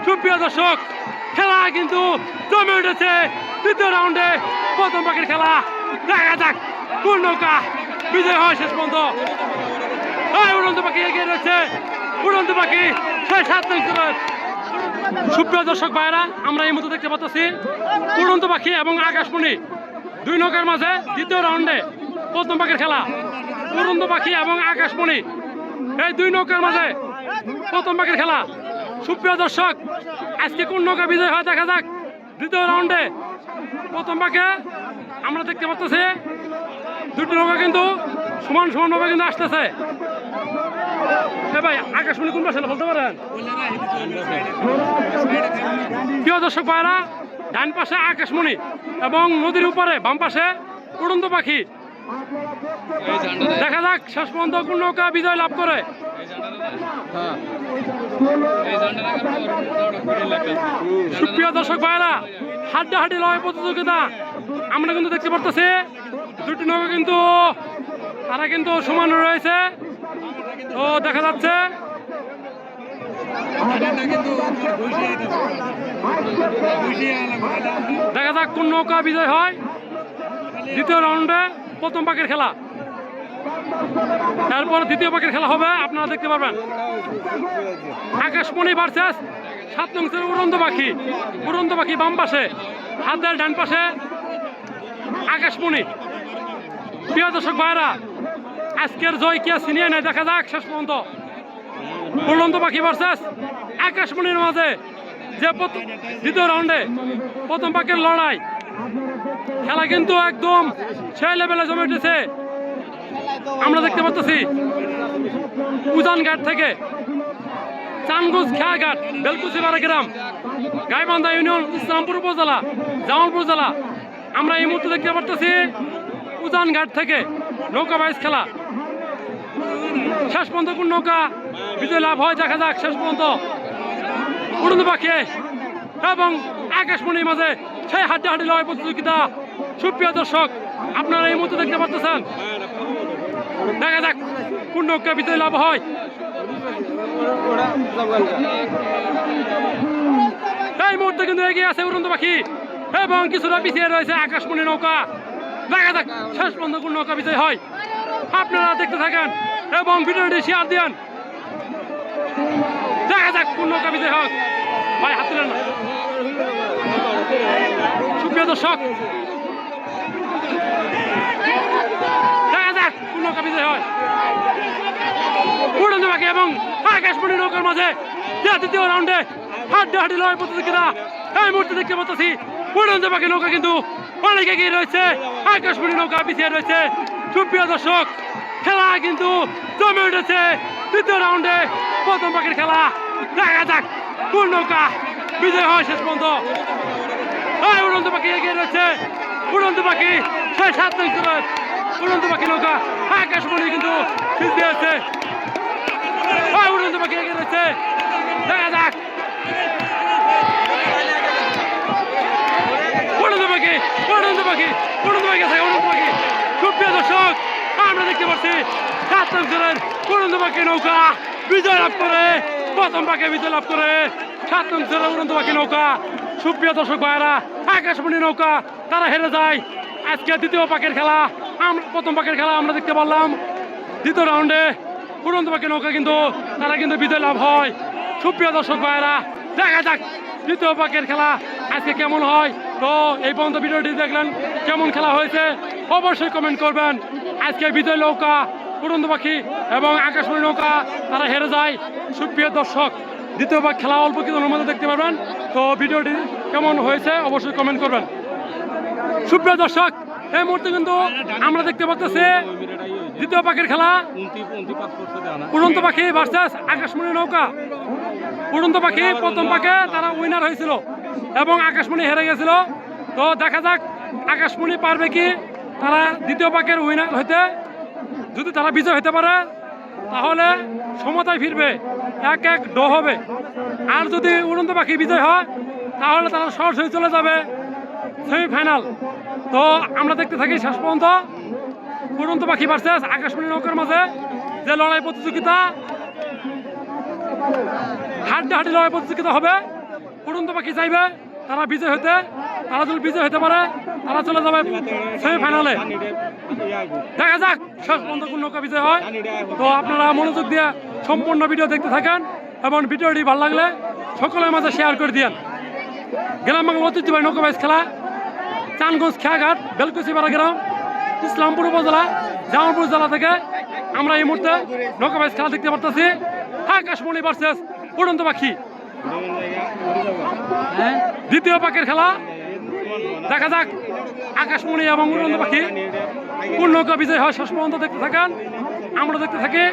সুপ্রিয় দর্শক, খেলা কিন্তু জমে উঠেছে। তৃতীয় রাউন্ডে প্রথম পাখির খেলা। দেখা যাক কোন নৌকা বিজয় হয় শেষ পর্যন্ত। উড়ন্ত পাখি এগিয়ে রয়েছে। উড়ন্ত পাখি 6-7 রান করে। সুপ্রিয় দর্শক ভাইরা, আমরা এই মুহূর্তে দেখতে পাচ্ছি উড়ন্ত পাখি এবং আকাশমণি দুই নৌকার মাঝে দ্বিতীয় রাউন্ডে প্রথম পাখির খেলা। উড়ন্ত পাখি এবং আকাশমণি এই দুই নৌকার মাঝে প্রথম পাখির খেলা। সুপ্রিয় দর্শক, আজকে কোন নৌকা বিজয় হয় দেখা যাক। দ্বিতীয় রাউন্ডে প্রথম পাখি আমরা দেখতে পাচ্ছি দুটি নৌকা কিন্তু সমান সমানভাবে কিন্তু আসতেছে। ভাই আকাশমণি কোন পাশে বলতে পারেন? প্রিয় দর্শক ভাইরা, ডান পাশে আকাশমণি এবং নদীর উপরে বাম পাশে উড়ন্ত পাখি। দেখা যাক শেষ পর্যন্ত কোন নৌকা বিজয় লাভ করে। সুপ্রিয় দর্শক ভাইরা, হাড্ডাহাড্ডি লড়াই প্রতিযোগিতা আমরা কিন্তু দেখতে পারতেছি। দুটি নৌকা কিন্তু তারা কিন্তু সমান রয়েছে। তো দেখা যাচ্ছে দেখা যাক কোন নৌকা বিজয় হয়। দ্বিতীয় রাউন্ডে প্রথম পাখির খেলা, তারপর দ্বিতীয় পাখির খেলা হবে, আপনারা দেখতে পারবেন। আকাশমণি ভার্সেস 7 নং উড়ন্ত পাখি। উড়ন্ত পাখি বাম পাশে, হাতের ডান পাশে আকাশমণি। প্রিয় দর্শক ভাইরা, আজকের জয় কে ছিনিয়ে নেয় দেখা যাক শেষ পর্যন্ত। উড়ন্ত পাখি ভার্সেস আকাশমণির মাঝে যে দ্বিতীয় রাউন্ডে প্রথম পাখির লড়াই। খেলা কিন্তু একদম সেই লেভেলে জমে উঠেছে। আমরা দেখতে পাচ্ছি উজান ঘাট থেকে চানগুজ খেয়াঘাট বেলকুচিপাড়া গ্রাম, গাইবান্ধা ইউনিয়ন, ইসলামপুর উপজেলা, জামালপুর জেলা। আমরা এই মুহূর্তে দেখতে পাচ্ছি উজান ঘাট থেকে নৌকা বাইচ খেলা। শেষ পর্যন্ত কোন নৌকা বিজয় লাভ হয় দেখা যাক শেষ পর্যন্ত। উড়ন্ত পাখি এবং আকাশমণির মাঝে সেই হাড্ডাহাড্ডি লড়াই প্রতিযোগিতা। সুপ্রিয় দর্শক, আপনারা এই মুহূর্তে দেখতে পাচ্ছেন। দেখা যাক কোন নৌকা বিজয় লাভ হয়। এই মুহূর্তে কিন্তু এগিয়ে আছে উড়ন্ত পাখি এবং কিছুটা পিছিয়ে রয়েছে আকাশমণি নৌকা। দেখা যাক শেষ পর্যন্ত কোন নৌকা বিজয় হয়। আপনারা দেখতে থাকেন এবং ভিডিওটি শেয়ার দেন। দেখা যাক কোন নৌকা বিজয় হোক। ভাই হাত তুলেন না। সুপ্রিয় দর্শক, দেখা যাক কোন নৌকা বিজয় হয়। উড়ন্ত পাখি এবং আকাশমণি নৌকার মাঝে দ্বিতীয় রাউন্ডে হাড্ডাহাড্ডি লড়াই প্রতিযোগিতা। এই মুহূর্তে দেখতে পাচ্ছি উড়ন্ত পাখি নৌকা কিন্তু অনেক এগিয়ে রয়েছে, আকাশমণি নৌকা পিছিয়ে রয়েছে। সুপ্রিয় দর্শক, খেলা কিন্তু জমে উঠেছে। তৃতীয় রাউন্ডে প্রথম পাখির খেলা। দেখা যাক কোন নৌকা বিজয় হয় শেষ পর্যন্ত। উড়ন্ত পাখি এগিয়ে রয়েছে। উড়ন্ত পাখি 6-7 রান করে। উড়ন্ত পাখি নৌকা আকাশমণি কিন্তু পিছিয়ে আছে। উড়ন্ত পাখি এগিয়ে রয়েছে। দেখা যাক উড়ন্ত পাখি উড়ন্ত পাখি উড়ন্ত পাখি আছে। উড়ন্ত পাখি, সুপ্রিয় দর্শক, আমরা দেখতে পাচ্ছি 7 রান করে উড়ন্ত পাখি নৌকা বিজয় লাভ করে। প্রথম পাখি বিজয় লাভ করে 7 রান করে উড়ন্ত পাখি নৌকা। সুপ্রিয় দর্শক ভাইরা, আকাশমণি নৌকা তারা হেরে যায়। আজকে দ্বিতীয় পাখির খেলা, প্রথম পাখির খেলা আমরা দেখতে পারলাম। দ্বিতীয় রাউন্ডে উড়ন্ত পাখি নৌকা কিন্তু তারা কিন্তু বিজয় লাভ হয়। সুপ্রিয় দর্শক ভাইরা, দেখা যাক দ্বিতীয় পাখির খেলা আজকে কেমন হয়। তো এই পর্যন্ত ভিডিওটি দেখলেন, কেমন খেলা হয়েছে অবশ্যই কমেন্ট করবেন। আজকে বিজয় নৌকা উড়ন্ত পাখি এবং আকাশমণি নৌকা তারা হেরে যায়। সুপ্রিয় দর্শক, দ্বিতীয় পাখ খেলা অল্প কিছুর মধ্যে দেখতে পারবেন। তো ভিডিওটি কেমন হয়েছে অবশ্যই কমেন্ট করবেন। সুপ্রিয় দর্শক, এই মুহূর্তে কিন্তু আমরা দেখতে পাচ্ছি দ্বিতীয় পাখির খেলা। উড়ন্ত পাখি ভার্সেস আকাশমণি নৌকা। উড়ন্ত পাখি প্রথম পাখে তারা উইনার হয়েছিল এবং আকাশমণি হেরে গেছিল। তো দেখা যাক আকাশমণি পারবে কি তারা দ্বিতীয় পাখের উইনার হইতে। যদি তারা বিজয় হতে পারে তাহলে সমতায় ফিরবে, 1-1 ড্র হবে। আর যদি উড়ন্ত পাখি বিজয় হয় তাহলে তারা সরাসরি চলে যাবে সেমিফাইনাল। তো আমরা দেখতে থাকি শেষ পর্যন্ত উড়ন্ত পাখি ভার্সেস আকাশমণি নৌকার মাঝে যে লড়াই প্রতিযোগিতা, হাড্ডাহাড্ডি লড়াই প্রতিযোগিতা হবে। উড়ন্ত পাখি চাইবে তারা বিজয় হতে, তারা যদি বিজয় হতে পারে তারা চলে যাবে সেমিফাইনালে। দেখা যাক শেষ পর্যন্ত কোন নৌকা বিজয় হয়। তো আপনারা মনোযোগ দিয়ে সম্পূর্ণ ভিডিও দেখতে থাকেন এবং ভিডিওটি ভালো লাগলে সকলের মাঝে শেয়ার করে দিন। গ্রাম বাংলা ঐতিহ্যবাহী নৌকা বাইচ খেলা চানগঞ্জ খেয়াঘাট বেলকুচিপাড়া গ্রাম ইসলামপুর উপজেলা জামালপুর জেলা থেকে আমরা এই মুহূর্তে নৌকা বাইচ খেলা দেখতে পারতেছি। আকাশমণি ভার্সেস উড়ন্ত পাখি, দ্বিতীয় পাকের খেলা। দেখা যাক আকাশমণি এবং উড়ন্ত পাখি কোন নৌকা বিজয় হয় শেষ পর্যন্ত দেখতে থাকেন, আমরা দেখতে থাকি।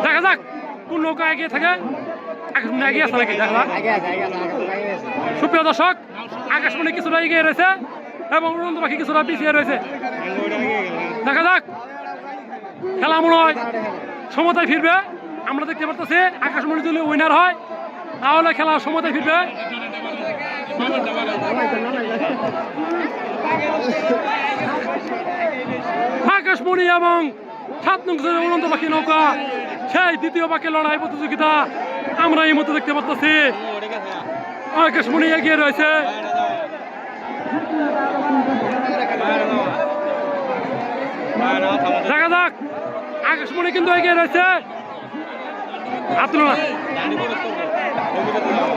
দেখা যাক কোন নৌকা এগিয়ে থাকে, আকাশমণি এগিয়ে আছে নাকি দেখা যাক। সুপ্রিয় দর্শক, আকাশমণি কিছুটা এগিয়ে রয়েছে এবং উড়ন্ত পাখি কিছুটা পিছিয়ে রয়েছে। দেখা যাক খেলা মনে হয় সমতায় ফিরবে, আমরা দেখতে পারতেছি। আকাশমণি যদি উইনার হয় তাহলে খেলা সমতায় ফিরবে। আকাশমণি এবং 7 নং উড়ন্ত পাখি নৌকা সেই দ্বিতীয় পাখির লড়াই প্রতিযোগিতা আমরা এই মতো দেখতে পাচ্ছি। আকাশমণি এগিয়ে রয়েছে, দেখা যাক আকাশমণি কিন্তু এগিয়ে রয়েছে।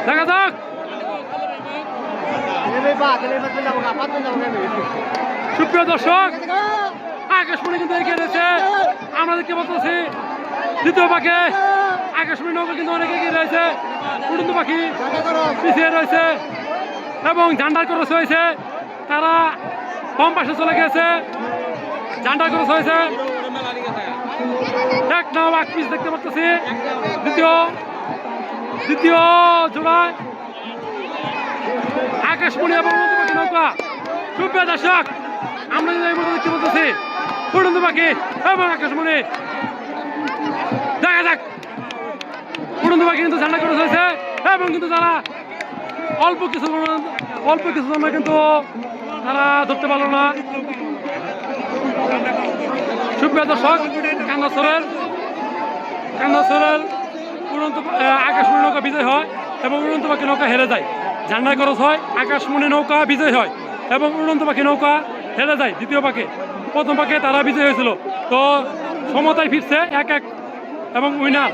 দেখা যাক সুপ্রিয় দর্শক, আকাশমণি কিন্তু এগিয়ে রয়েছে, আমরা দেখতে পাচ্ছি। দ্বিতীয় পাখি আকাশমণি নৌকা কিন্তু অনেক এগিয়ে রয়েছে, উড়ন্ত পাখি পিছিয়ে রয়েছে এবং ঝান্ডার ক্রস হয়েছে, তারা কম পাশে চলে গেছে। ঝান্ডার ক্রস হয়েছে, এক নাও এক পিস দেখতে পাচ্ছি। দ্বিতীয় জোড়ায় আকাশমণি এবং উড়ন্ত পাখি নৌকা। সুপ্রিয় দর্শক, আমরা এই মতো দেখতে পাচ্ছি উড়ন্ত পাখি এবং আকাশমণি। দেখা যাক উড়ন্ত পাখি কিন্তু ঝান্ডা ক্রস হয়েছে এবং কিন্তু তারা অল্প কিছু জন্য কিন্তু তারা ধরতে পারলো না। সুপ্রিয় দর্শক, কান্দাসরের উড়ন্ত আকাশমণি নৌকা বিজয় হয় এবং উড়ন্ত পাখি নৌকা হেরে যায়। ঝান্ডার খরচ হয়, আকাশমণি নৌকা বিজয় হয় এবং উড়ন্ত পাখি নৌকা হেরে যায়। দ্বিতীয় পাখি প্রথম পাখি তারা বিজয় হয়েছিল। তো সমতায় ফিরছে 1-1 এবং উইনার